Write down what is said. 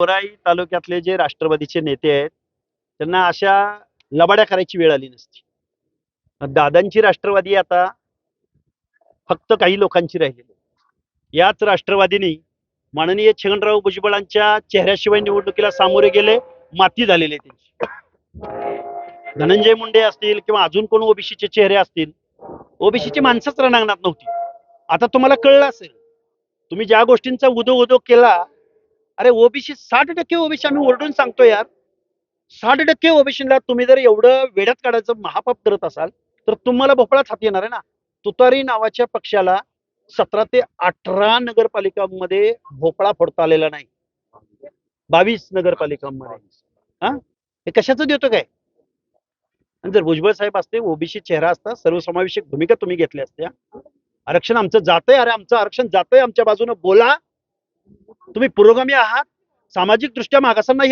वराई तालुक्यातले जे राष्ट्रवादीचे नेते आहेत त्यांना अशा लबाड्या करायची वेळ आली नसती. दादांची राष्ट्रवादी आता फक्त काही लोकांची राहिलेली आहे. याच राष्ट्रवादीने माननीय छगनराव भुजबळांच्या चेहऱ्याशिवाय निवडणुकीला सामोरे गेले, माती झालेले त्यांची. धनंजय मुंडे असतील किंवा अजून कोण ओबीसीचे चेहरे असतील, ओबीसीची माणसंच रणांगणात नव्हती. आता तुम्हाला कळलं असेल, तुम्ही ज्या गोष्टींचा उदो केला, अरे ओबीसी 60% ओबीसी आम्ही ओरडून सांगतो यार. 60% ओबीसीला तुम्ही जर एवढं वेड्यात काढायचं महापाप करत असाल तर तुम्हाला भोपळाच हाती येणार आहे ना. तुतारी नावाच्या पक्षाला 17 ते 18 नगरपालिकांमध्ये भोपळा फोडता आलेला नाही. 22 नगरपालिकांमध्ये हा हे कशाचं देतो काय. आणि जर भुजबळ साहेब असते, ओबीसी चेहरा असता, सर्वसमावेशक भूमिका तुम्ही घेतल्या असत्या. आरक्षण आमचं जातंय, अरे आमचं आरक्षण जातंय, आमच्या बाजूने बोला. तुम्ही पुरोगामी आहात, सामाजिक दृष्ट्या मागासांना